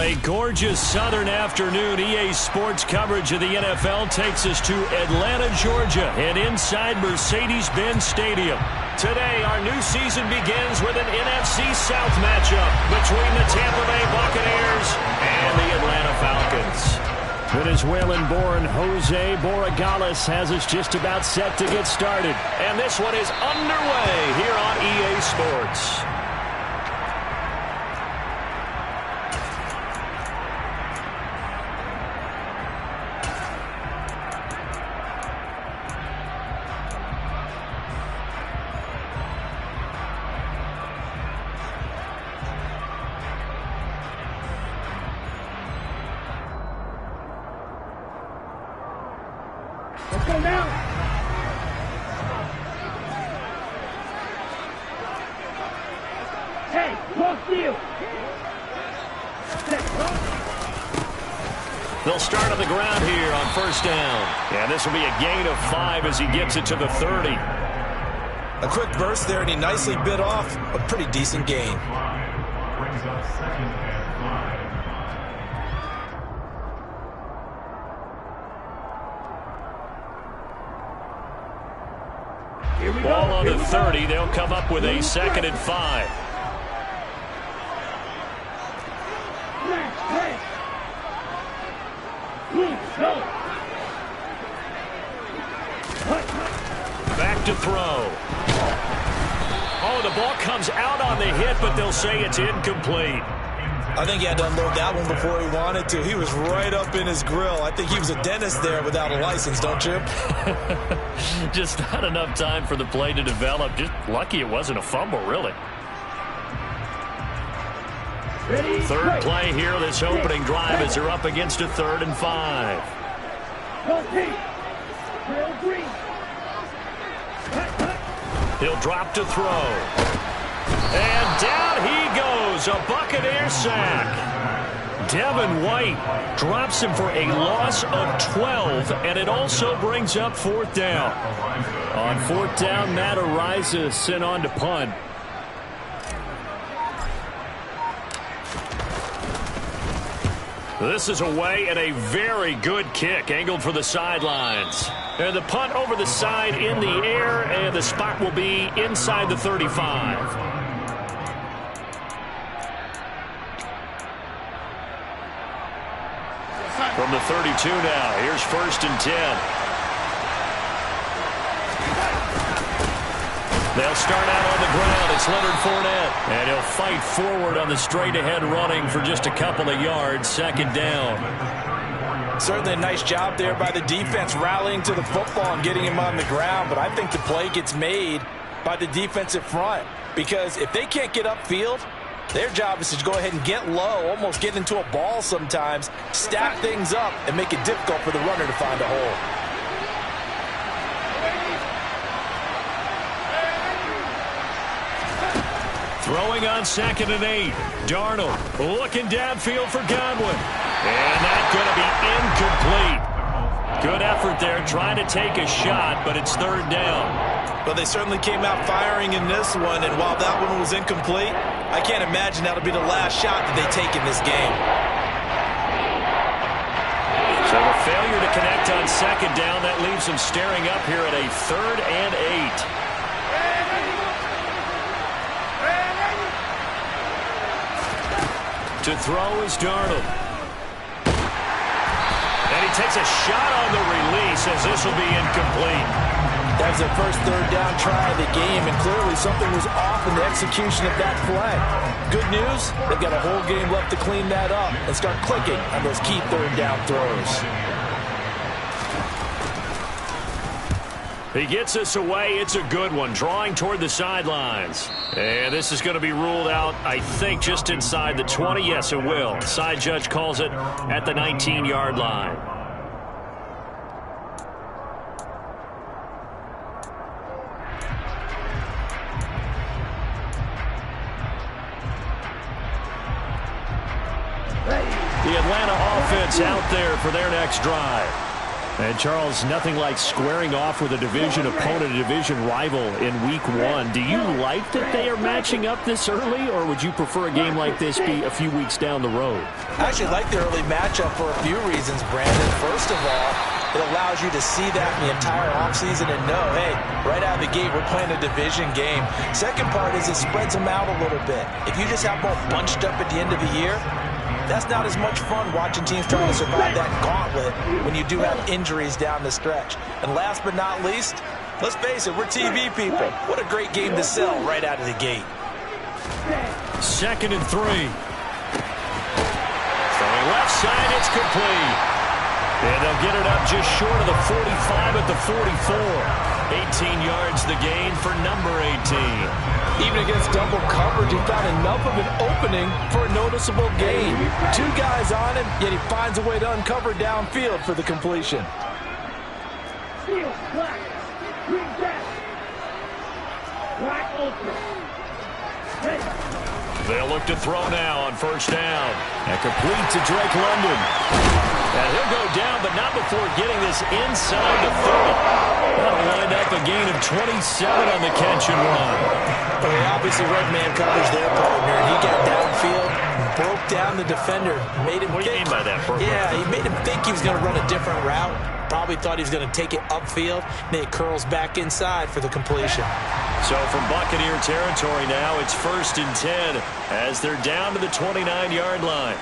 A gorgeous southern afternoon. EA Sports coverage of the NFL takes us to Atlanta, Georgia, and inside Mercedes-Benz Stadium. Today, our new season begins with an NFC South matchup between the Tampa Bay Buccaneers and the Atlanta Falcons. Venezuelan-born Jose Borregales has us just about set to get started. And this one is underway here on EA Sports. Let's go now. Hey, cross field. They'll start on the ground here on first down. And this will be a gain of 5 as he gets it to the 30. A quick burst there, and he nicely bit off a pretty decent gain. Brings up second and 5. Ball on the 30. They'll come up with a second and 5. Back to throw. Oh, the ball comes out on the hit, but they'll say it's incomplete. I think he had to unload that one before he wanted to. He was right up in his grill. I think he was a dentist there without a license, don't you? Just not enough time for the play to develop. Just lucky it wasn't a fumble, really. Third play here, this opening drive, as they're up against a 3rd and 5. He'll drop to throw. And down he goes, a Buccaneer sack. Devin White drops him for a loss of 12, and it also brings up 4th down. On 4th down, Matt Ariza sent on to punt. This is away and a very good kick, angled for the sidelines. And the punt over the side in the air, and the spot will be inside the 35. From the 32 now, here's 1st and 10. They'll start out on the ground. It's Leonard Fournette. And he'll fight forward on the straight-ahead running for just a couple of yards. 2nd down. Certainly a nice job there by the defense rallying to the football and getting him on the ground. But I think the play gets made by the defensive front. Because if they can't get upfield, their job is to go ahead and get low, almost get into a ball sometimes, stack things up, and make it difficult for the runner to find a hole. Throwing on 2nd and 8. Darnold looking downfield for Godwin. And that's going to be incomplete. Good effort there trying to take a shot, but it's 3rd down. Well, they certainly came out firing in this one, and while that one was incomplete, I can't imagine that'll be the last shot that they take in this game. So a failure to connect on 2nd down, that leaves them staring up here at a 3rd and 8. To throw is Darnold. And he takes a shot on the release as this will be incomplete. That was their first 3rd down try of the game, and clearly something was off in the execution of that play. Good news, they've got a whole game left to clean that up and start clicking on those key 3rd down throws. He gets us away. It's a good one, drawing toward the sidelines. And this is going to be ruled out, I think, just inside the 20. Yes, it will. Side judge calls it at the 19-yard line. The Atlanta offense out there for their next drive. And Charles, nothing like squaring off with a division opponent, a division rival in week 1. Do you like that they are matching up this early, or would you prefer a game like this be a few weeks down the road? I actually like the early matchup for a few reasons, Brandon. First of all, it allows you to see that in the entire offseason and know, hey, right out of the gate, we're playing a division game. Second part is it spreads them out a little bit. If you just have them all bunched up at the end of the year, that's not as much fun watching teams trying to survive that gauntlet when you do have injuries down the stretch. And last but not least, let's face it, we're TV people. What a great game to sell right out of the gate. 2nd and 3. From the left side, it's complete. And they'll get it up just short of the 45 at the 44. 18 yards the gain for number 18. Even against double coverage, he found enough of an opening for a noticeable gain. 2 guys on him, yet he finds a way to uncover downfield for the completion. They'll look to throw now on 1st down. And complete to Drake London. And he'll go down, but not before getting this inside the 30. That'll wind up a gain of 27 on the catch and run. Well, he obviously read man coverage their partner, and he got downfield, broke down the defender, made him What do you mean by that? Yeah, he made him think he was going to run a different route. Probably thought he was going to take it upfield, and then it curls back inside for the completion. So from Buccaneer territory now, it's 1st and 10 as they're down to the 29-yard line.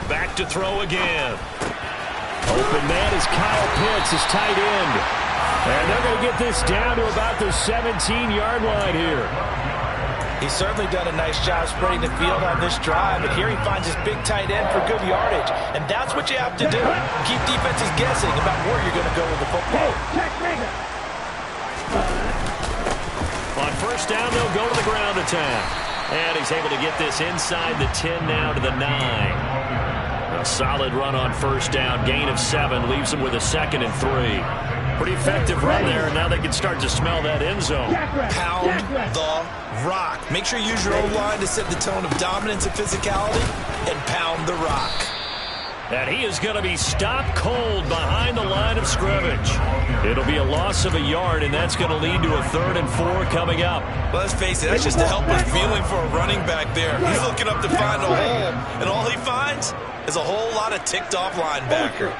Back to throw again. Open man is Kyle Pitts, his tight end. And they're going to get this down to about the 17-yard line here. He's certainly done a nice job spreading the field on this drive, but here he finds his big tight end for good yardage. And that's what you have to do. Keep defenses guessing about where you're going to go with the football. On 1st down, they'll go to the ground attack. And he's able to get this inside the 10 now to the 9. A solid run on 1st down. Gain of 7 leaves him with a 2nd and 3. Pretty effective run there, and now they can start to smell that end zone. Pound the rock. Make sure you use your own line to set the tone of dominance and physicality, and pound the rock. And he is going to be stopped cold behind the line of scrimmage. It'll be a loss of a yard, and that's going to lead to a 3rd and 4 coming up. Well, let's face it, that's just a helpless feeling for a running back there. He's looking up to find a hole, and all he finds is a whole lot of ticked-off linebacker.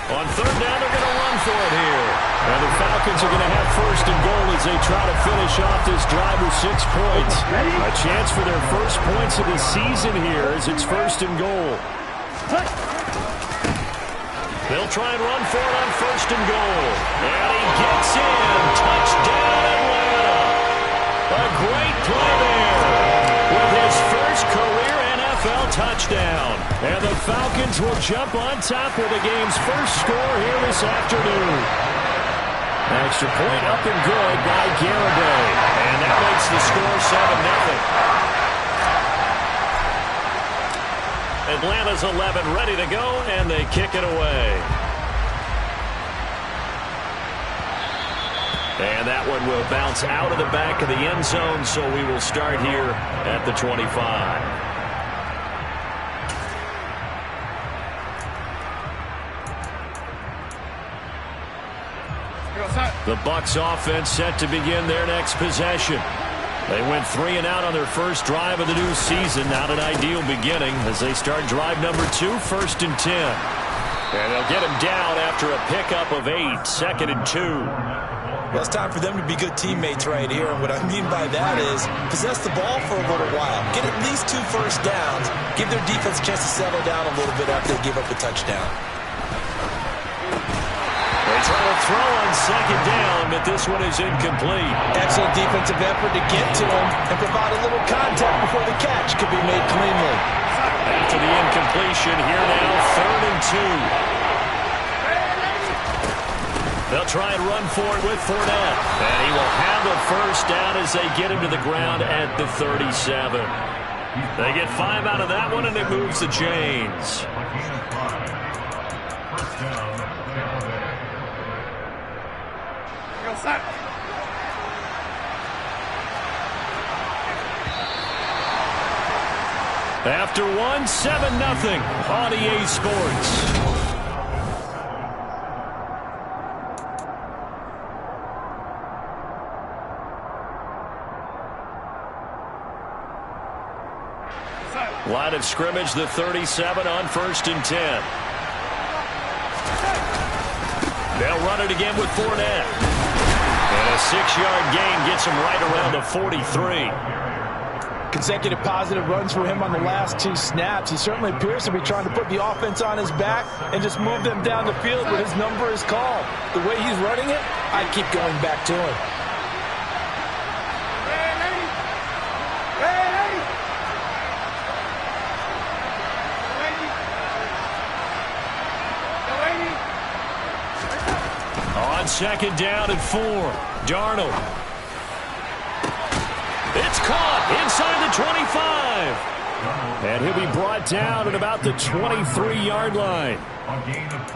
On 3rd down, they're going to run for it here. And the Falcons are going to have 1st and goal as they try to finish off this drive with 6 points. A chance for their first points of the season here as it's 1st and goal. They'll try and run for it on 1st and goal. And he gets in. Touchdown, Atlanta. A great play there with his first career NFL touchdown. And the Falcons will jump on top with the game's first score here this afternoon. Extra point up and good by Garibay. And that makes the score 7-0. Atlanta's 11 ready to go, and they kick it away. And that one will bounce out of the back of the end zone, so we will start here at the 25. The Bucs offense set to begin their next possession. They went 3 and out on their first drive of the new season. Not an ideal beginning as they start drive number 2, 1st and 10. And they'll get him down after a pickup of 8, 2nd and 2. Well, it's time for them to be good teammates right here. And what I mean by that is possess the ball for a little while. Get at least 2 first downs. Give their defense a chance to settle down a little bit after they give up a touchdown. They try to throw on 2nd down, but this one is incomplete. Excellent defensive effort to get to him and provide a little contact before the catch could be made cleanly. After the incompletion, here now, 3rd and 2. They'll try and run for it with Fournette. And he will have a first down as they get him to the ground at the 37. They get 5 out of that one, and it moves the chains. After one, 7-0 on EA Sports. Line of scrimmage, the 37 on 1st and 10. They'll run it again with Fournette. And a 6-yard gain gets him right around the 43. Consecutive positive runs for him on the last 2 snaps. He certainly appears to be trying to put the offense on his back and just move them down the field when his number is called. The way he's running it, I'd keep going back to him. On 2nd down and 4, Darnold. It's caught inside the 25. And he'll be brought down at about the 23-yard line.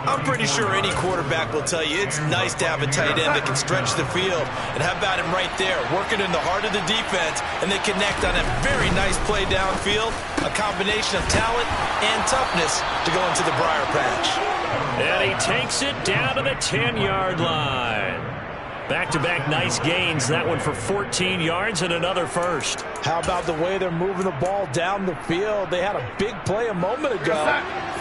I'm pretty sure any quarterback will tell you it's nice to have a tight end that can stretch the field. And how about him right there, working in the heart of the defense, and they connect on a very nice play downfield, a combination of talent and toughness to go into the briar patch. And he takes it down to the 10-yard line. Back-to-back nice gains. That one for 14 yards and another first. How about the way they're moving the ball down the field? They had a big play a moment ago.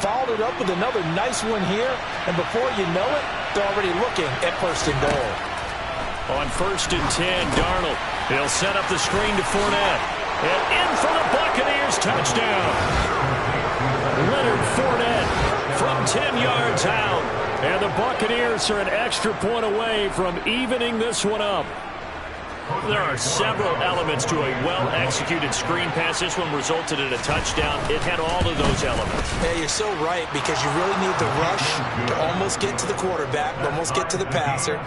Followed it up with another nice one here. And before you know it, they're already looking at 1st and goal. On 1st and 10, Darnold. He'll set up the screen to Fournette. And in for the Buccaneers touchdown. Leonard Fournette from 10 yards out. And the Buccaneers are an extra point away from evening this one up. There are several elements to a well-executed screen pass. This one resulted in a touchdown. It had all of those elements. Yeah, you're so right, because you really need the rush to almost get to the quarterback, almost get to the passer.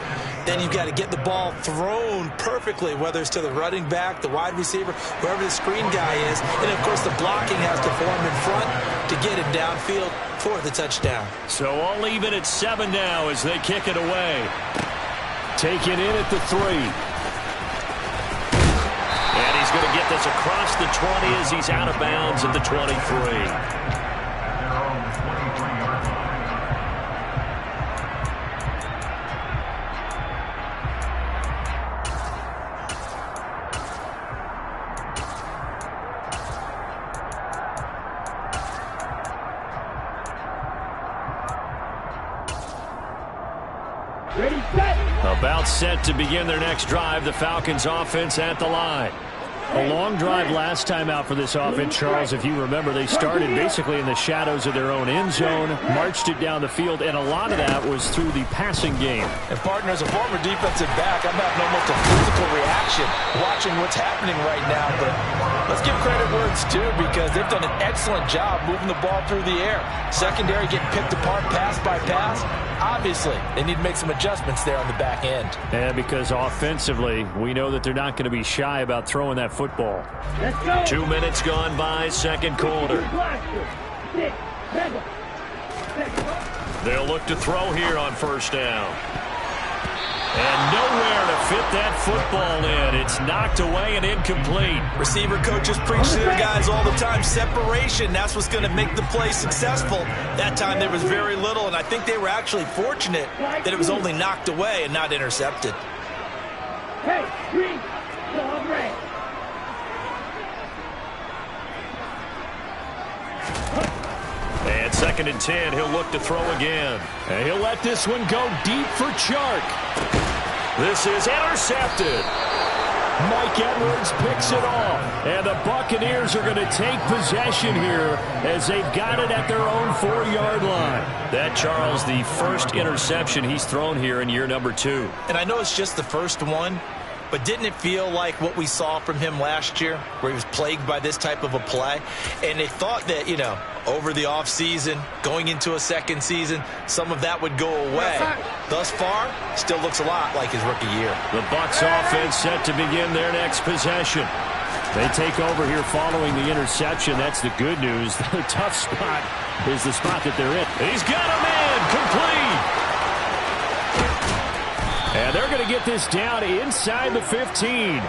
Then you've got to get the ball thrown perfectly, whether it's to the running back, the wide receiver, whoever the screen guy is. And, of course, the blocking has to form in front to get it downfield for the touchdown. So all even at 7 now as they kick it away. Taken in at the 3. And he's going to get this across the 20 as he's out of bounds at the 23. About set to begin their next drive. The Falcons offense at the line. A long drive last time out for this offense, Charles. If you remember, they started basically in the shadows of their own end zone, marched it down the field, and a lot of that was through the passing game. And, partner, as a former defensive back, I'm having almost a physical reaction watching what's happening right now. But let's give credit where it's due, because they've done an excellent job moving the ball through the air. Secondary getting picked apart pass by pass. Obviously, they need to make some adjustments there on the back end. And because offensively, we know that they're not going to be shy about throwing that football. 2 minutes gone by, 2nd quarter. They'll look to throw here on 1st down. And nowhere to fit that football in. It's knocked away and incomplete. Receiver coaches preach to their guys all the time. Separation, that's what's going to make the play successful. That time there was very little, and I think they were actually fortunate that it was only knocked away and not intercepted. And 2nd and 10, he'll look to throw again. And he'll let this one go deep for Chark. This is intercepted. Mike Edwards picks it off. And the Buccaneers are going to take possession here as they've got it at their own 4-yard line. That, Charles, the first interception he's thrown here in year number 2. And I know it's just the first one, but didn't it feel like what we saw from him last year, where he was plagued by this type of a play? And they thought that, you know, over the offseason, going into a second season, some of that would go away. Thus far, still looks a lot like his rookie year. The Bucs offense set to begin their next possession. They take over here following the interception. That's the good news. The tough spot is the spot that they're in. He's got a man complete. And they're going to get this down inside the 15.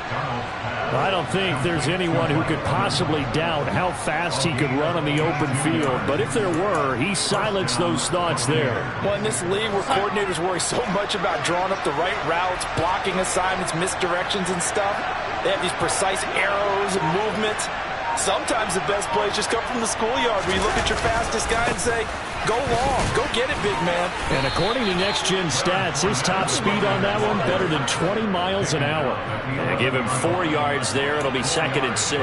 I don't think there's anyone who could possibly doubt how fast he could run on the open field. But if there were, he silenced those thoughts there. Well, in this league where coordinators worry so much about drawing up the right routes, blocking assignments, misdirections and stuff, they have these precise arrows and movements. Sometimes the best plays just come from the schoolyard where you look at your fastest guy and say, go long, go get it, big man. And according to Next Gen Stats, his top speed on that one better than 20 miles an hour. And give him 4 yards there. It'll be 2nd and 6.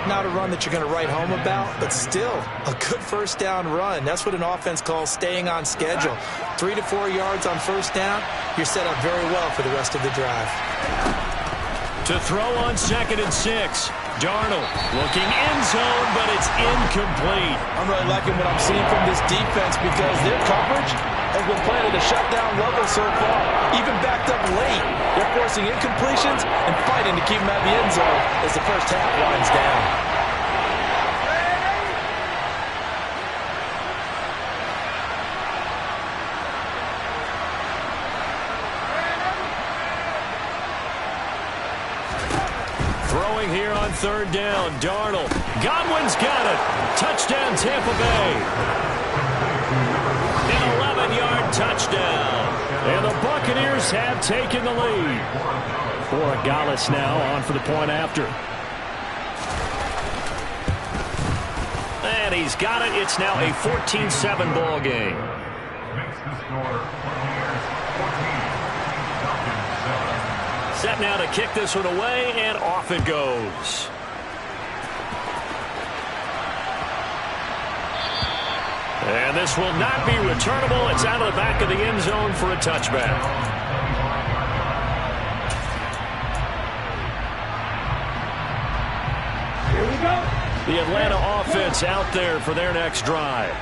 Not a run that you're going to write home about, but still a good first down run. That's what an offense calls staying on schedule. 3 to 4 yards on first down, you're set up very well for the rest of the drive. To throw on 2nd and 6. Darnold looking end zone, but it's incomplete. I'm really liking what I'm seeing from this defense because their coverage has been playing at a shutdown level so far. Even backed up late, they're forcing incompletions and fighting to keep them out of the end zone as the first half winds down. Throwing here on 3rd down. Darnold. Godwin's got it. Touchdown, Tampa Bay. An 11-yard touchdown. And the Buccaneers have taken the lead. Borregales now on for the point after. And he's got it. It's now a 14-7 ball game. Makes the score 14. Set now to kick this one away, and off it goes. And this will not be returnable. It's out of the back of the end zone for a touchback. Here we go. The Atlanta offense out there for their next drive.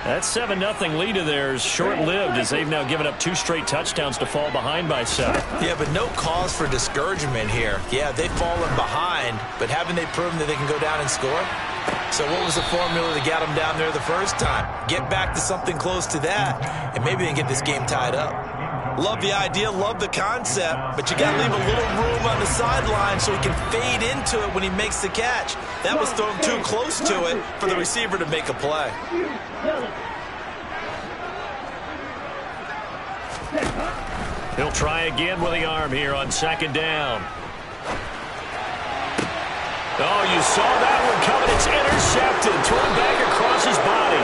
That 7-0 lead of theirs short-lived as they've now given up 2 straight touchdowns to fall behind by 7. Yeah, but no cause for discouragement here. Yeah, they've fallen behind, but haven't they proven that they can go down and score? So what was the formula that got them down there the first time? Get back to something close to that, and maybe they can get this game tied up. Love the idea, love the concept, but you got to leave a little room on the sideline so he can fade into it when he makes the catch. That was thrown too close to it for the receiver to make a play. He'll try again with the arm here on 2nd down. Oh, you saw that one coming. It's intercepted. Thrown back across his body.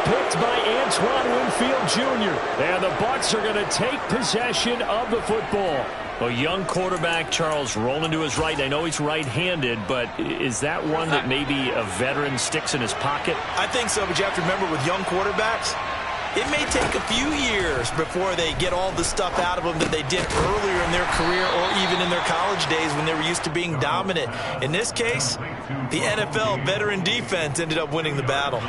Picked by Antoine Winfield Jr. And the Bucs are going to take possession of the football. A young quarterback, Charles, rolling to his right. I know he's right-handed, but is that one that maybe a veteran sticks in his pocket? I think so, but you have to remember with young quarterbacks, it may take a few years before they get all the stuff out of them that they did earlier in their career or even in their college days when they were used to being dominant. In this case, the NFL veteran defense ended up winning the battle.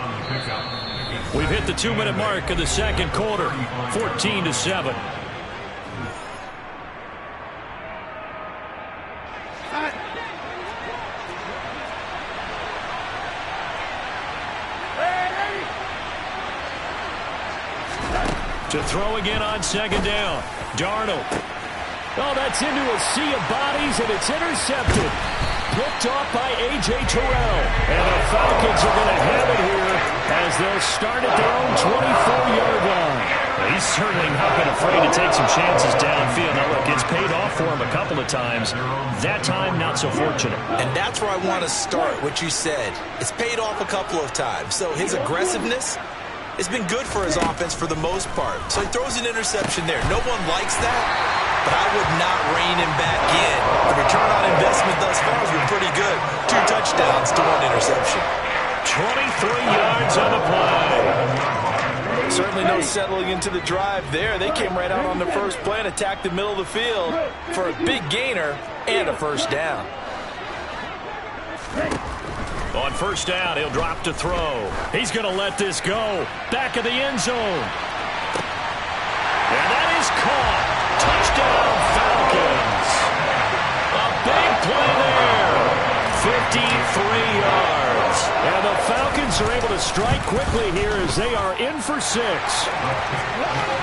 We've hit the 2-minute mark of the 2nd quarter, 14-7. To throw again on 2nd down. Darnold. Oh, that's into a sea of bodies, and it's intercepted. Picked off by A.J. Terrell. And the Falcons are going to have it here as they'll start at their own 24-yard line. He's certainly not been afraid to take some chances downfield. Now, look, it's paid off for him a couple of times. That time, not so fortunate. And that's where I want to start, what you said. It's paid off a couple of times. So his aggressiveness, it's been good for his offense for the most part. So he throws an interception there. No one likes that, but I would not rein him back in. The return on investment thus far has been pretty good. 2 touchdowns to 1 interception. 23 yards on the play. Certainly no settling into the drive there. They came right out on the first play and attacked the middle of the field for a big gainer and a first down. On first down, he'll drop to throw. He's going to let this go. Back of the end zone. And that is caught. Touchdown, Falcons. A big play there. yards. And the Falcons are able to strike quickly here as they are in for 6.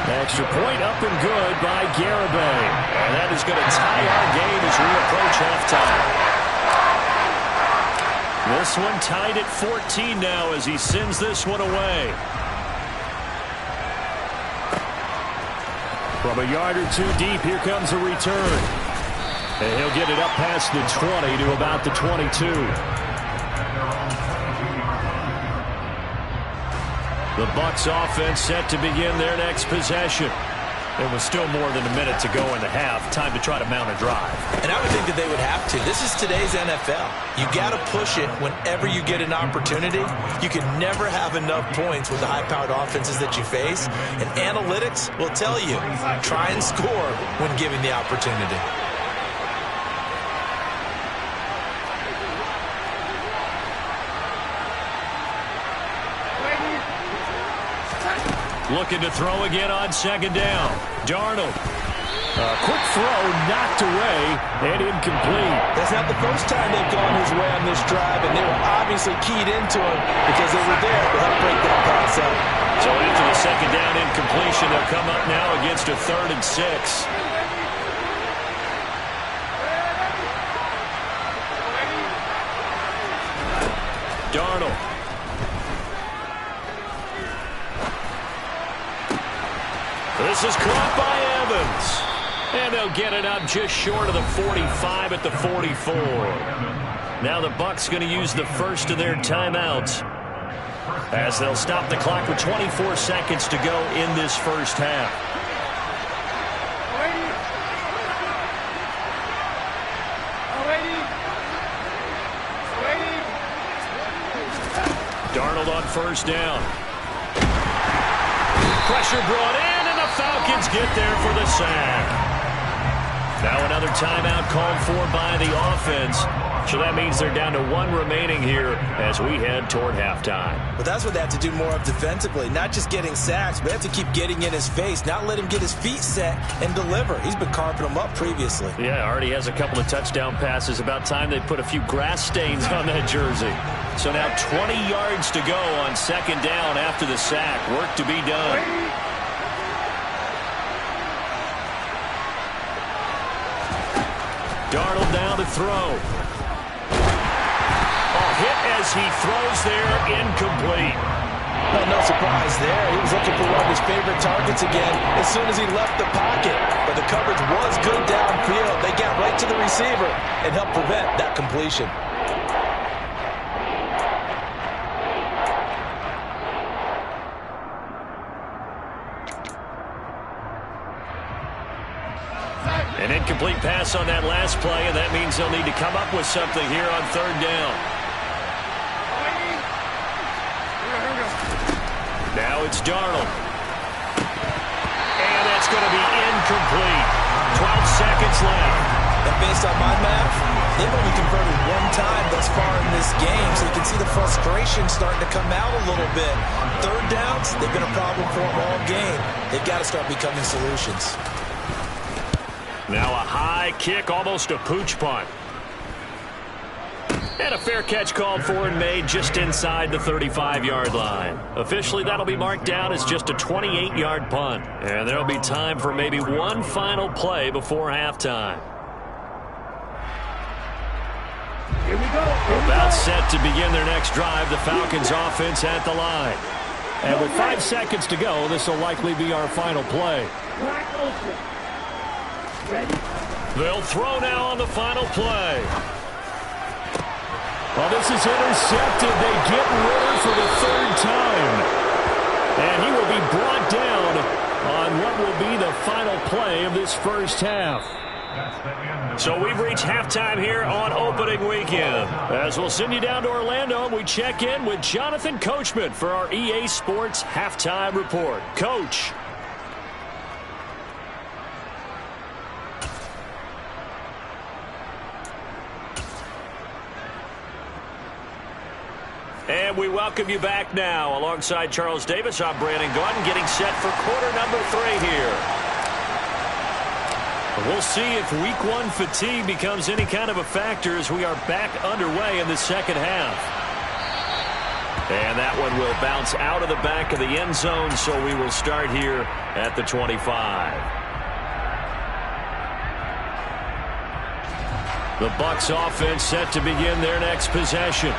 Extra point up and good by Garibay. And that is going to tie our game as we approach halftime. This one tied at 14 now as he sends this one away. From a yard or two deep, here comes a return. And he'll get it up past the 20 to about the 22. The Bucs offense set to begin their next possession. There was still more than a minute to go in the half. Time to try to mount a drive. And I would think that they would have to. This is today's NFL. You got to push it whenever you get an opportunity. You can never have enough points with the high-powered offenses that you face. And analytics will tell you, try and score when given the opportunity. Looking to throw again on second down. Darnold. A quick throw knocked away and incomplete. That's not the first time they've gone his way on this drive, and they were obviously keyed into him because they were there to help break that pass up. So after the second down incompletion, they'll come up now against a 3rd and 6. Darnold. This is caught by Evans. And they'll get it up just short of the 45 at the 44. Now the Bucs going to use the first of their timeouts as they'll stop the clock with 24 seconds to go in this first half. Darnold on first down. Pressure brought in. Falcons get there for the sack. Now another timeout called for by the offense. So that means they're down to 1 remaining here as we head toward halftime. But that's what they have to do more of defensively. Not just getting sacks, but they have to keep getting in his face. Not let him get his feet set and deliver. He's been carping them up previously. Yeah, already has a couple of touchdown passes. About time they put a few grass stains on that jersey. So now 20 yards to go on second down after the sack. Work to be done. Darnold down to throw. A hit as he throws there, incomplete. Well, no surprise there. He was looking for one of his favorite targets again as soon as he left the pocket. But the coverage was good downfield. They got right to the receiver and helped prevent that completion. An incomplete pass on that last play, and that means they'll need to come up with something here on third down. Now it's Darnold. And that's going to be incomplete. 12 seconds left. And based on my math, they've only converted 1 time thus far in this game, so you can see the frustration starting to come out a little bit. Third downs, they've been a problem for them all game. They've got to start becoming solutions. Now a high kick, almost a pooch punt. And a fair catch called for and made just inside the 35-yard line. Officially, that'll be marked down as just a 28-yard punt. And there'll be time for maybe one final play before halftime. Here we go. About set to begin their next drive, the Falcons offense at the line. And with 5 seconds to go, this will likely be our final play. They'll throw now on the final play. Well, this is intercepted. They get Ritter for the 3rd time. And he will be brought down on what will be the final play of this first half. So we've reached halftime here on opening weekend. As we'll send you down to Orlando, we check in with Jonathan Coachman for our EA Sports Halftime Report. Coach. And we welcome you back now. Alongside Charles Davis, I'm Brandon Gordon, getting set for quarter number 3 here. We'll see if week 1 fatigue becomes any kind of a factor as we are back underway in the second half. And that one will bounce out of the back of the end zone, so we will start here at the 25. The Bucs offense set to begin their next possession.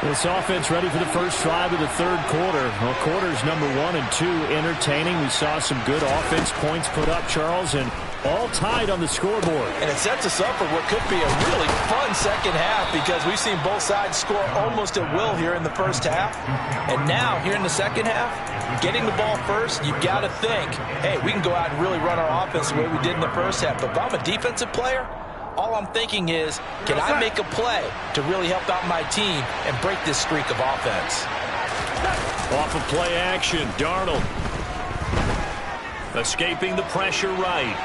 This offense ready for the first drive of the third quarter. Well, quarters number 1 and 2 entertaining. We saw some good offense points put up, Charles, and all tied on the scoreboard. And it sets us up for what could be a really fun second half because we've seen both sides score almost at will here in the first half. And now, here in the second half, getting the ball first, you've got to think, hey, we can go out and really run our offense the way we did in the first half. But if I'm a defensive player, all I'm thinking is, can I make a play to really help out my team and break this streak of offense? Off of play action, Darnold. Escaping the pressure right.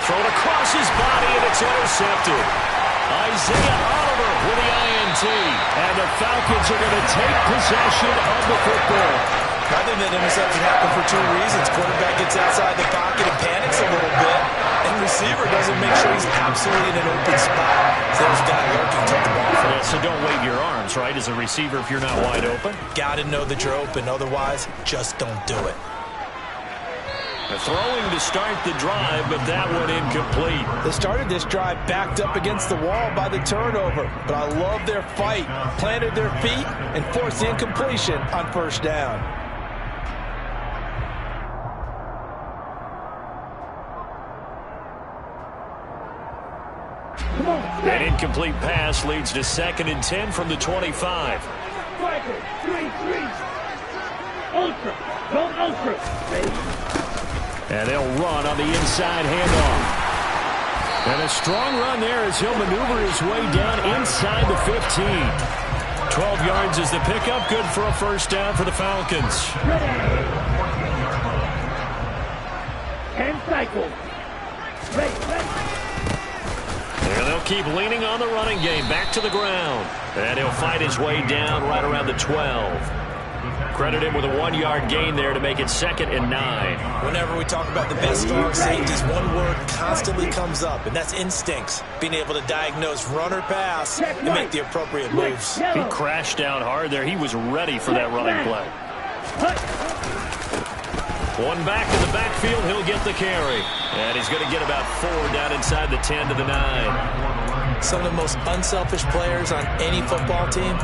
Thrown across his body, and it's intercepted. Isaiah Oliver with the INT. And the Falcons are going to take possession of the football. I think that interception happened for 2 reasons. Quarterback gets outside the pocket and panics a little bit. And receiver doesn't make sure he's absolutely in an open spot. So there's a guy lurking, took the ball from him. So don't wave your arms, right, as a receiver if you're not wide open. Got to know that you're open. Otherwise, just don't do it. Throwing to start the drive, but that one incomplete. They started this drive backed up against the wall by the turnover. But I love their fight. Planted their feet and forced the incompletion on first down. An incomplete pass leads to 2nd and 10 from the 25. Ultra. Go ultra. And they'll run on the inside handoff. And a strong run there as he'll maneuver his way down inside the 15. 12 yards is the pickup. Good for a first down for the Falcons. 10 cycles. Ready. And they'll keep leaning on the running game. Back to the ground. And he'll fight his way down right around the 12. Credit him with a 1-yard gain there to make it 2nd and 9. Whenever we talk about the best strong safeties, one word constantly comes up, and that's instincts. Being able to diagnose run or pass and make the appropriate moves. He crashed down hard there. He was ready for that running play. One back in the backfield. He'll get the carry. And he's going to get about 4 down inside the 10 to the 9. Some of the most unselfish players on any football team,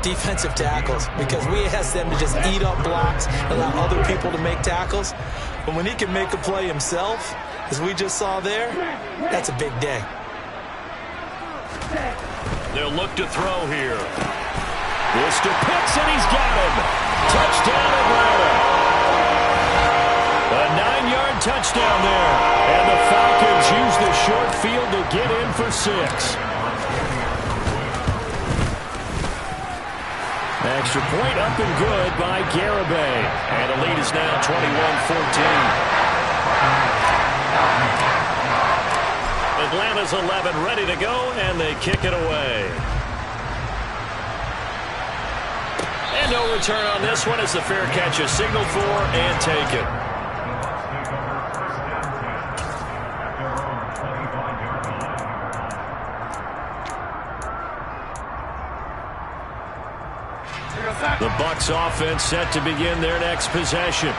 defensive tackles, because we ask them to just eat up blocks, allow other people to make tackles. But when he can make a play himself, as we just saw there, that's a big day. They'll look to throw here. This to Pitts, and he's got him. Touchdown, Atlanta. A 9-yard touchdown there. And the Falcons use the short field to get in for 6. Extra point up and good by Garibay. And the lead is now 21-14. Atlanta's 11 ready to go, and they kick it away. And no return on this one as the fair catch is signaled for and taken. The Bucs offense set to begin their next possession.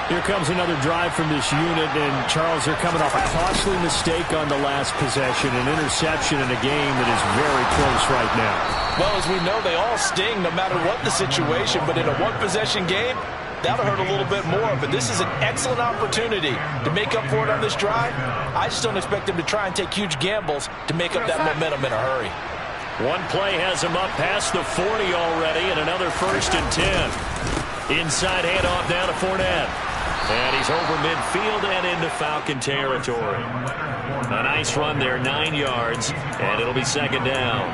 Here comes another drive from this unit, and Charles, they're coming off a costly mistake on the last possession, an interception in a game that is very close right now. Well, as we know, they all sting no matter what the situation, but in a one-possession game, that'll hurt a little bit more. But this is an excellent opportunity to make up for it on this drive. I just don't expect them to try and take huge gambles to make up that momentum in a hurry. One play has him up past the 40 already, and another 1st and 10. Inside handoff down to Fournette. And he's over midfield and into Falcon territory. A nice run there, 9 yards, and it'll be 2nd down.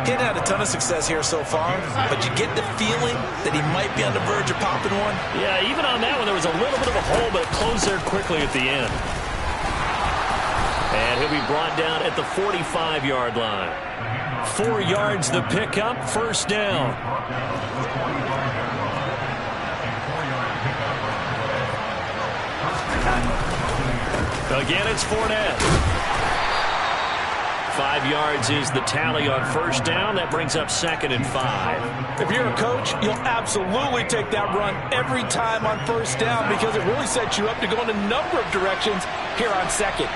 He hadn't had a ton of success here so far, but you get the feeling that he might be on the verge of popping one. Yeah, even on that one, there was a little bit of a hole, but it closed there quickly at the end. And he'll be brought down at the 45-yard line. 4 yards the pickup, 1st down. Again, it's Fournette. 5 yards is the tally on first down. That brings up 2nd and 5. If you're a coach, you'll absolutely take that run every time on first down because it really sets you up to go in a number of directions here on 2nd.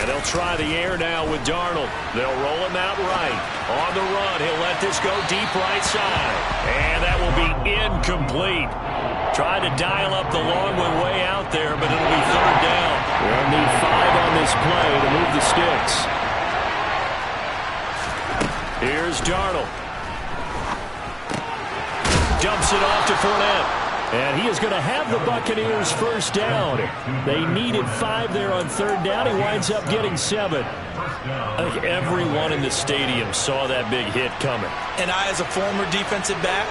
And they'll try the air now with Darnold. They'll roll him out right. On the run, he'll let this go deep right side. And that will be incomplete. Tried to dial up the long one way out there, but it'll be 3rd down. We'll need 5 on this play to move the sticks. Here's Darnold. Dumps it off to Fournette. And he is going to have the Buccaneers first down. They needed 5 there on 3rd down. He winds up getting 7. I think everyone in the stadium saw that big hit coming. And I, as a former defensive back,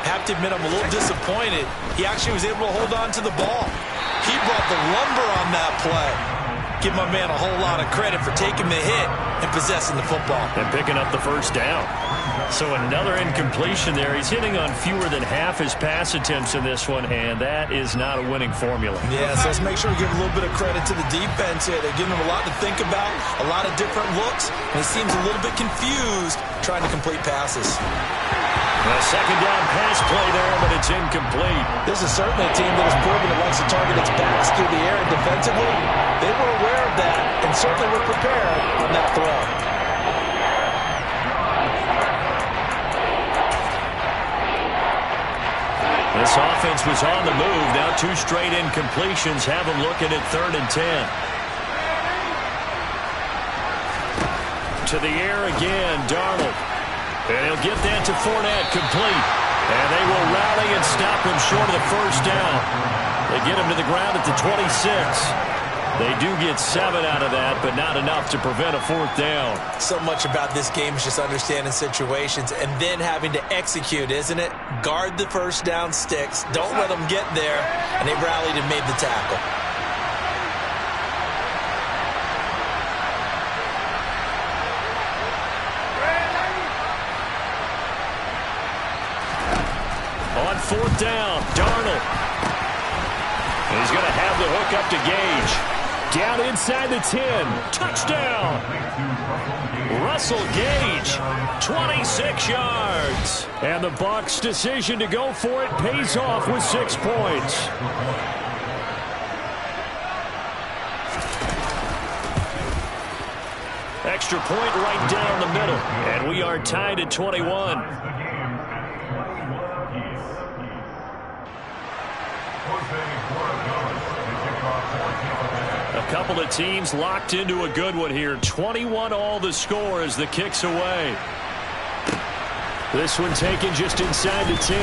have to admit I'm a little disappointed. He actually was able to hold on to the ball. He brought the lumber on that play. Give my man a whole lot of credit for taking the hit and possessing the football. And picking up the first down. So another incompletion there. He's hitting on fewer than half his pass attempts in this one, and that is not a winning formula. Yeah, so let's make sure we give a little bit of credit to the defense here. They're giving him a lot to think about, a lot of different looks, and he seems a little bit confused trying to complete passes. A 2nd down pass play there, but it's incomplete. This is certainly a team that has proven it likes to target its backs through the air, and defensively, they were aware of that and certainly were prepared on that throw. This offense was on the move. Now 2 straight incompletions have them looking at 3rd and 10. To the air again, Darnold. And he'll get that to Fournette, complete. And they will rally and stop him short of the first down. They get him to the ground at the 26. They do get 7 out of that, but not enough to prevent a 4th down. So much about this game is just understanding situations and then having to execute, isn't it? Guard the first down sticks. Don't let them get there. And they rallied and made the tackle. On 4th down, Darnold. And he's going to have the hook up to Gage. Down inside the 10. Touchdown. Russell Gage, 26 yards. And the Bucs' decision to go for it pays off with 6 points. Extra point right down the middle. And we are tied at 21. A couple of teams locked into a good one here. 21 all the score as the kick's away. This one taken just inside the 10.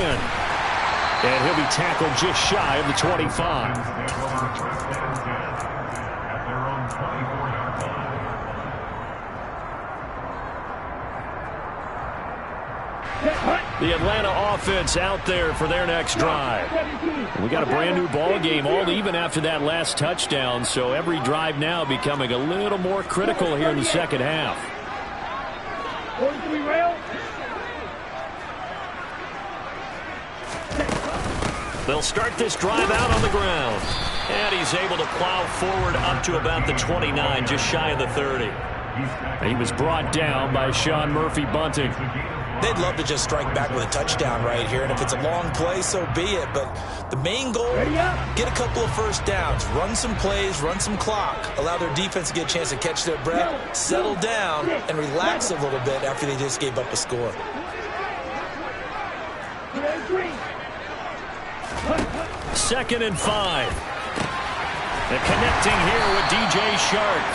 And he'll be tackled just shy of the 25. The Atlanta offense out there for their next drive. We got a brand new ball game, all even after that last touchdown, so every drive now becoming a little more critical here in the second half. They'll start this drive out on the ground. And he's able to plow forward up to about the 29, just shy of the 30. He was brought down by Sean Murphy-Bunting. They'd love to just strike back with a touchdown right here, and if it's a long play, so be it. But the main goal, get a couple of first downs, run some plays, run some clock, allow their defense to get a chance to catch their breath, settle down, and relax a little bit after they just gave up a score. Second and 5. They're connecting here with DJ Shark.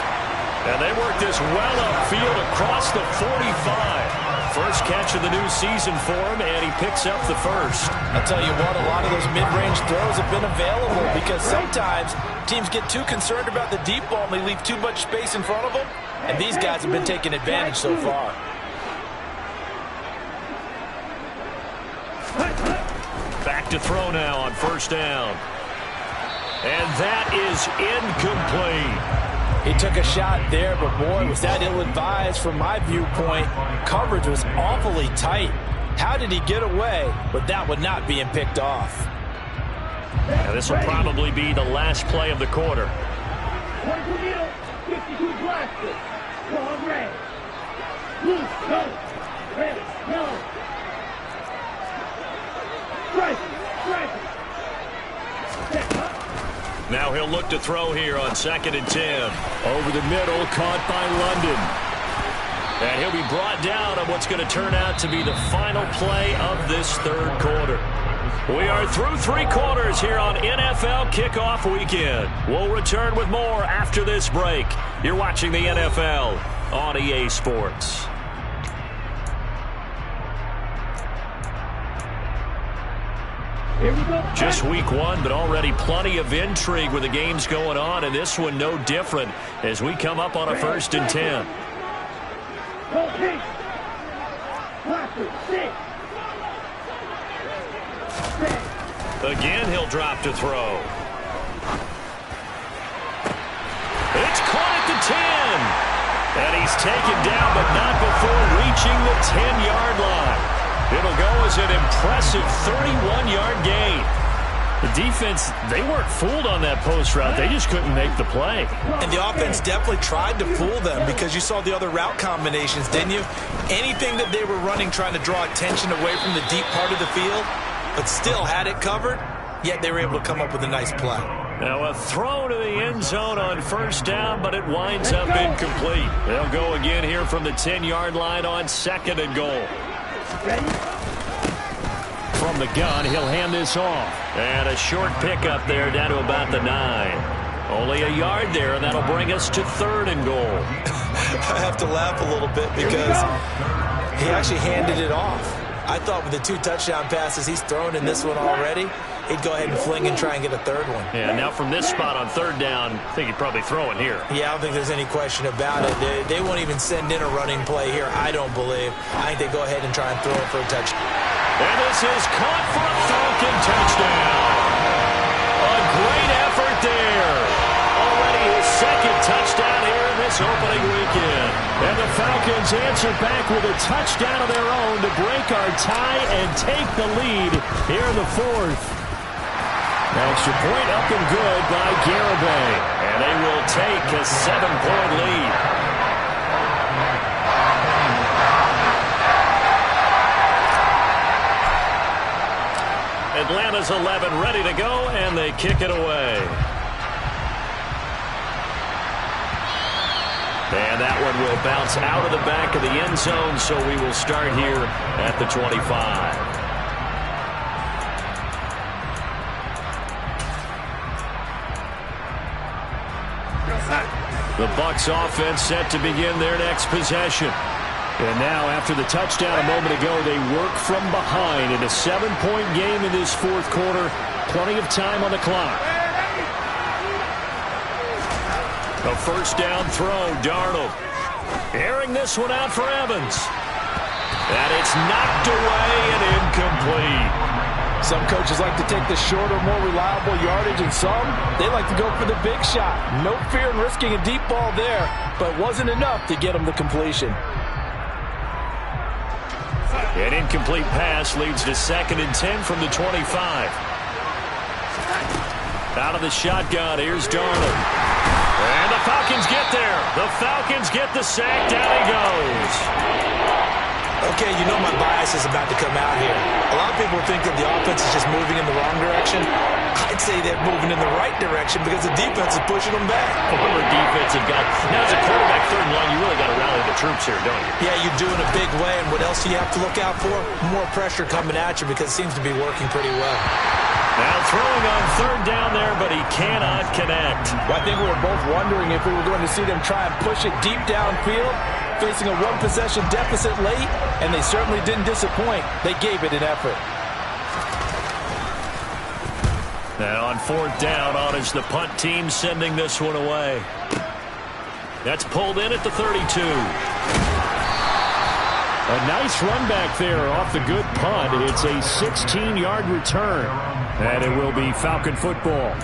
And they work this well upfield across the 45. First catch of the new season for him, and he picks up the first. I'll tell you what, a lot of those mid-range throws have been available because sometimes teams get too concerned about the deep ball and they leave too much space in front of them, and these guys have been taking advantage so far. Back to throw now on first down. And that is incomplete. He took a shot there, but boy, was that ill-advised from my viewpoint. Coverage was awfully tight. How did he get away with that one not being picked off? Now this will probably be the last play of the quarter. 52 blasted. Long red. Blue, no. Red, no. Strike, strike. Now he'll look to throw here on 2nd and 10. Over the middle, caught by London. And he'll be brought down on what's going to turn out to be the final play of this third quarter. We are through 3 quarters here on NFL Kickoff Weekend. We'll return with more after this break. You're watching the NFL on EA Sports. Just week 1, but already plenty of intrigue with the games going on, and this one no different as we come up on a 1st and 10. Again, he'll drop to throw. It's caught at the 10. And he's taken down, but not before reaching the 10-yard line. It'll go as an impressive 31-yard gain. The defense, they weren't fooled on that post route. They just couldn't make the play. And the offense definitely tried to fool them because you saw the other route combinations, didn't you? Anything that they were running trying to draw attention away from the deep part of the field, but still had it covered, yet they were able to come up with a nice play. Now a throw to the end zone on 1st down, but it winds up incomplete. They'll go again here from the 10-yard line on 2nd and goal. From the gun, he'll hand this off. And a short pickup there down to about the 9. Only a yard there, and that'll bring us to 3rd and goal. I have to laugh a little bit because he actually handed it off. I thought with the 2 touchdown passes he's thrown in this one already, he'd go ahead and fling and try and get a 3rd one. Yeah, now from this spot on 3rd down, I think he'd probably throw it here. Yeah, I don't think there's any question about it. They won't even send in a running play here, I don't believe. I think they go ahead and try and throw it for a touchdown. And this is caught for a Falcon touchdown. A great effort there. Already his 2nd touchdown here in this opening weekend. And the Falcons answer back with a touchdown of their own to break our tie and take the lead here in the 4th. Extra point up and good by Garibay. And they will take a 7-point lead. Atlanta's 11 ready to go, and they kick it away. And that one will bounce out of the back of the end zone, so we will start here at the 25. The Bucs offense set to begin their next possession. And now, after the touchdown a moment ago, they work from behind in a 7-point game in this 4th quarter. Plenty of time on the clock. A 1st down throw, Darnold. Airing this one out for Evans. And it's knocked away and incomplete. Some coaches like to take the shorter, more reliable yardage, and some, they like to go for the big shot. No fear in risking a deep ball there, but wasn't enough to get them the completion. An incomplete pass leads to 2nd and 10 from the 25. Out of the shotgun, here's Darnold. And the Falcons get there. The Falcons get the sack. Down he goes. Okay, you know my bias is about to come out here. A lot of people think that the offense is just moving in the wrong direction. I'd say they're moving in the right direction because the defense is pushing them back. Former defensive guy. Now, as a quarterback, 3rd and long, you really got to rally the troops here, don't you? Yeah, you do in a big way. And what else do you have to look out for? More pressure coming at you because it seems to be working pretty well. Now throwing on 3rd down there, but he cannot connect. Well, I think we were both wondering if we were going to see them try and push it deep downfield, facing a 1-possession deficit late, and they certainly didn't disappoint. They gave it an effort. And on 4th down, on is the punt team sending this one away. That's pulled in at the 32. A nice run back there off the good punt. It's a 16-yard return. And it will be Falcon football.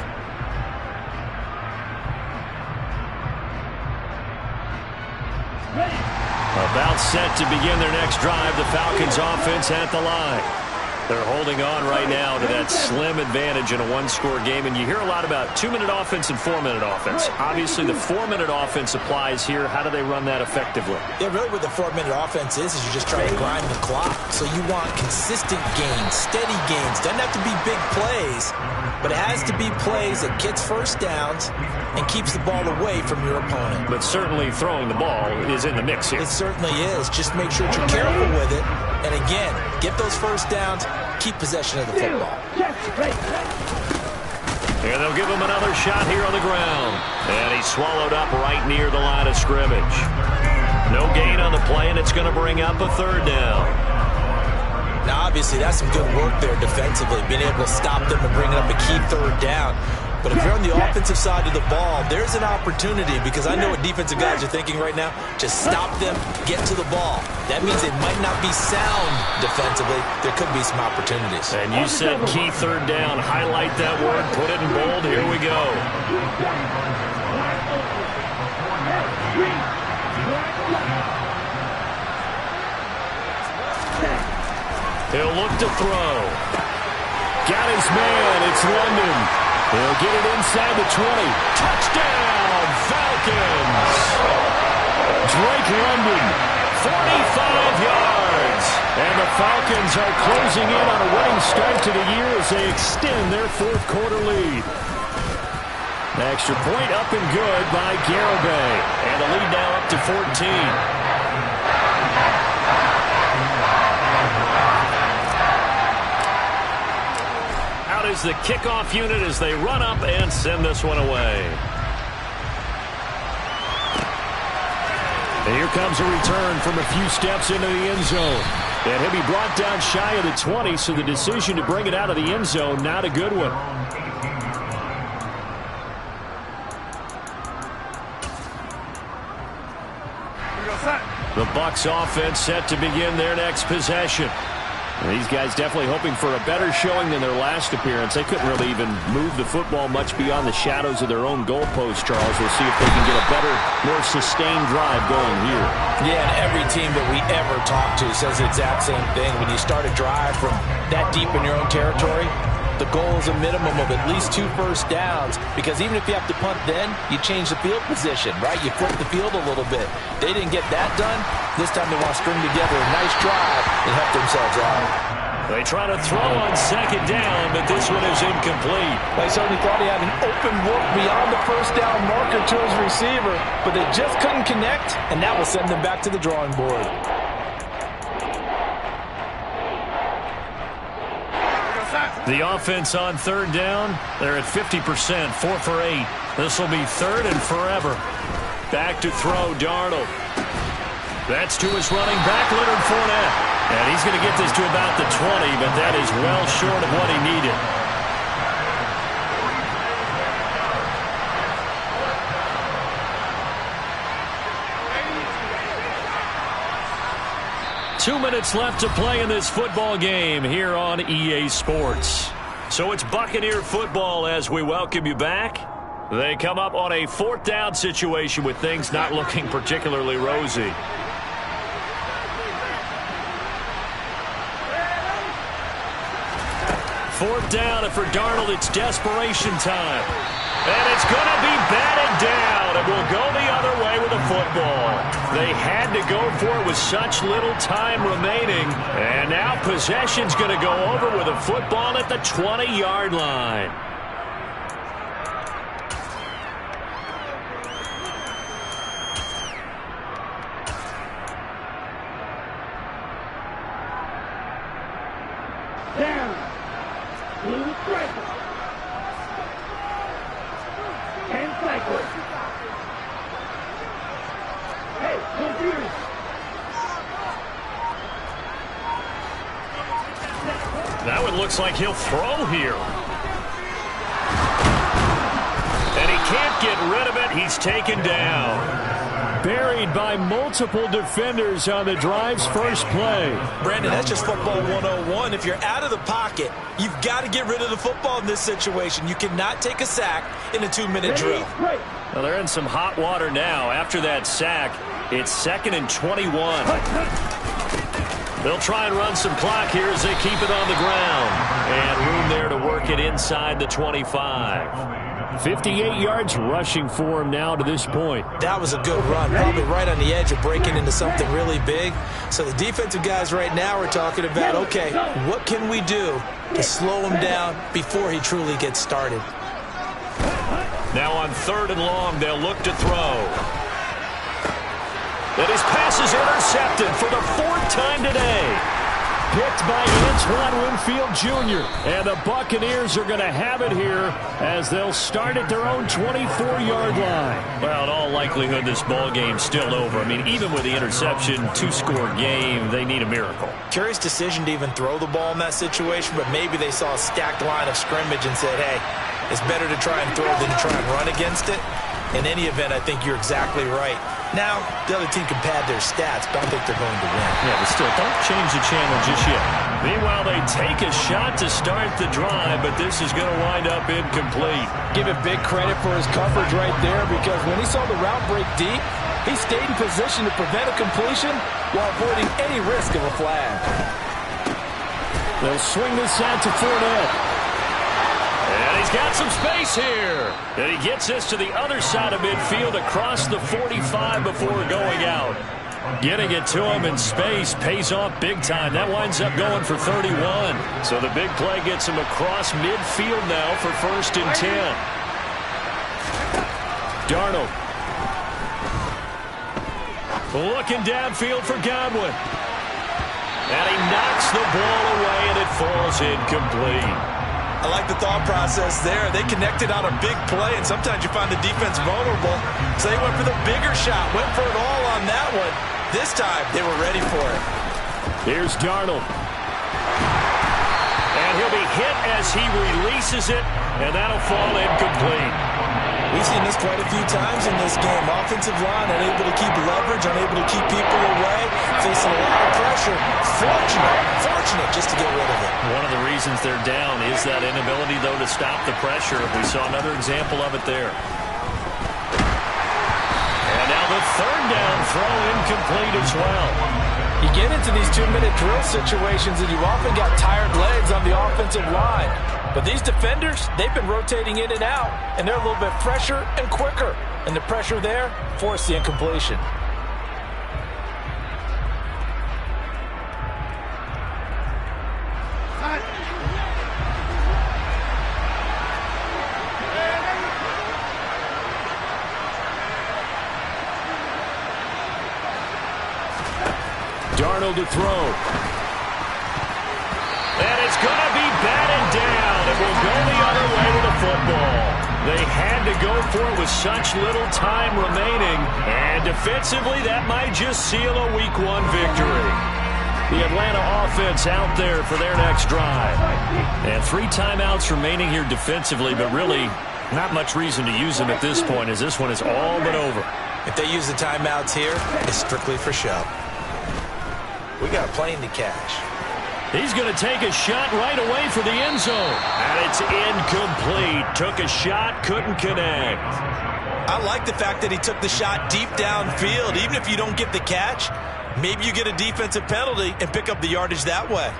About set to begin their next drive, the Falcons offense at the line. They're holding on right now to that slim advantage in a one-score game, and you hear a lot about 2-minute offense and 4-minute offense. Obviously, the 4-minute offense applies here. How do they run that effectively? Yeah, really what the 4-minute offense is you're just trying to grind the clock. So you want consistent gains, steady gains. Doesn't have to be big plays, but it has to be plays that gets first downs and keeps the ball away from your opponent. But certainly throwing the ball is in the mix here. It certainly is. Just make sure that you're careful with it. And again, get those first downs, keep possession of the football. And they'll give him another shot here on the ground. And he's swallowed up right near the line of scrimmage. No gain on the play, and it's going to bring up a third down. Now, obviously, that's some good work there defensively, being able to stop them and bring up a key third down. But if you're on the offensive side of the ball, there's an opportunity, because I know what defensive guys are thinking right now. Just stop them, get to the ball. That means it might not be sound defensively. There could be some opportunities. And you said key third down. Highlight that word. Put it in bold. Here we go. He'll look to throw. Got his man. It's London. He'll get it inside the 20. Touchdown, Falcons! Drake London, 45 yards. And the Falcons are closing in on a winning start to the year as they extend their fourth quarter lead. Extra point up and good by Garibay. And the lead now up to 14. Is the kickoff unit as they run up and send this one away. And here comes a return from a few steps into the end zone. And he'll be brought down shy of the 20, so the decision to bring it out of the end zone, not a good one. The Bucs offense set to begin their next possession. These guys definitely hoping for a better showing than their last appearance. They couldn't really even move the football much beyond the shadows of their own goalpost, Charles. We'll see if they can get a better, more sustained drive going here. Yeah, and every team that we ever talk to says the exact same thing. When you start a drive from that deep in your own territory, the goal is a minimum of at least 2 first downs, because even if you have to punt then, you change the field position, right? You flip the field a little bit. They didn't get that done. This time they want to string together a nice drive and help themselves out. They try to throw on second down, but this one is incomplete. They certainly thought he had an open look beyond the first down marker to his receiver, but they just couldn't connect, and that will send them back to the drawing board. The offense on third down, they're at 50%, 4 for 8. This will be third and forever. Back to throw, Darnold. That's to his running back, Leonard Fournette. And he's going to get this to about the 20, but that is well short of what he needed. Two minutes left to play in this football game here on EA Sports. So it's Buccaneer football as we welcome you back. They come up on a fourth down situation with things not looking particularly rosy. Fourth down, and for Darnold, it's desperation time. And it's going to be batted down. It will go the other way with the football. They had to go for it with such little time remaining. And now possession's going to go over with a football at the 20-yard line. Down. Blue striker. 10 cycles. Hey, computer. That one looks like he'll throw here. And he can't get rid of it. He's taken down. buried by multiple defenders on the drive's first play. Brandon, that's just football 101. If you're out of the pocket, you've got to get rid of the football in this situation. You cannot take a sack in a 2-minute drill. Well, they're in some hot water now. After that sack, it's 2nd and 21. They'll try and run some clock here as they keep it on the ground. And room there to work it inside the 25. 58 yards rushing for him now to this point. That was a good run, probably right on the edge of breaking into something really big. So the defensive guys right now are talking about, okay, what can we do to slow him down before he truly gets started? Now on 3rd and long, they'll look to throw. And his pass is intercepted for the 4th time today. Picked by Antoine Winfield Jr. And the Buccaneers are going to have it here as they'll start at their own 24-yard line. Well, in all likelihood, this ball game's still over. I mean, even with the interception, 2-score game, they need a miracle. Curious decision to even throw the ball in that situation, but maybe they saw a stacked line of scrimmage and said, hey, it's better to try and throw than to try and run against it. In any event, I think you're exactly right. Now, the other team can pad their stats, but I don't think they're going to win. Yeah, but still, don't change the channel just yet. Meanwhile, they take a shot to start the drive, but this is going to wind up incomplete. Give it big credit for his coverage right there, because when he saw the route break deep, he stayed in position to prevent a completion while avoiding any risk of a flag. They'll swing this out to Fournette. And he's got some space here. And he gets this to the other side of midfield across the 45 before going out. Getting it to him in space pays off big time. That winds up going for 31. So the big play gets him across midfield now for 1st and 10. Darnold. Looking downfield for Godwin. And he knocks the ball away and it falls incomplete. I like the thought process there. They connected on a big play, and sometimes you find the defense vulnerable. So they went for the bigger shot, went for it all on that one. This time, they were ready for it. Here's Darnold. And he'll be hit as he releases it, and that'll fall incomplete. We've seen this quite a few times in this game. Offensive line unable to keep leverage, unable to keep people away, facing a lot of pressure. Fortunate just to get rid of it. One of the reasons they're down is that inability, though, to stop the pressure. We saw another example of it there. And now the 3rd down throw incomplete as well. You get into these 2-minute drill situations, and you've often got tired legs on the offensive line. But these defenders, they've been rotating in and out, and they're a little bit fresher and quicker. And the pressure there forced the incompletion. Darnold to throw. And it's going to be batted down. It will go the other way with the football. They had to go for it with such little time remaining. And defensively, that might just seal a Week 1 victory. The Atlanta offense out there for their next drive. And 3 timeouts remaining here defensively, but really not much reason to use them at this point, as this one is all but over. If they use the timeouts here, it's strictly for show. We got a plane to catch. He's going to take a shot right away for the end zone. And it's incomplete. Took a shot, couldn't connect. I like the fact that he took the shot deep downfield. Even if you don't get the catch, maybe you get a defensive penalty and pick up the yardage that way.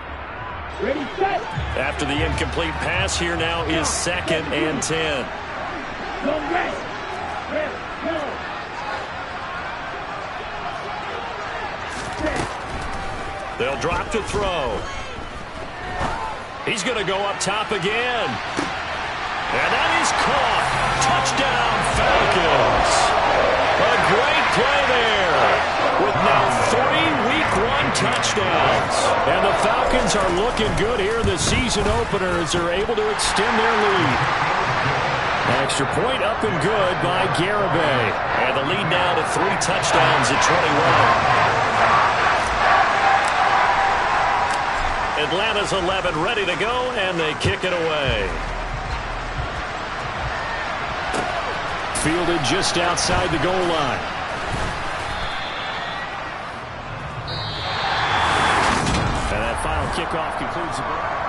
Ready, set. After the incomplete pass, here now is 2nd and 10. Go red. Red, go. They'll drop to throw. He's going to go up top again. And that is caught. Touchdown, Falcons. A great play there with now 3 Week 1 touchdowns. And the Falcons are looking good here in the season opener as they're able to extend their lead. Extra point up and good by Garibay. And the lead now to 3 touchdowns at 21. Atlanta's 11 ready to go, and they kick it away. Fielded just outside the goal line. kickoff concludes the ball.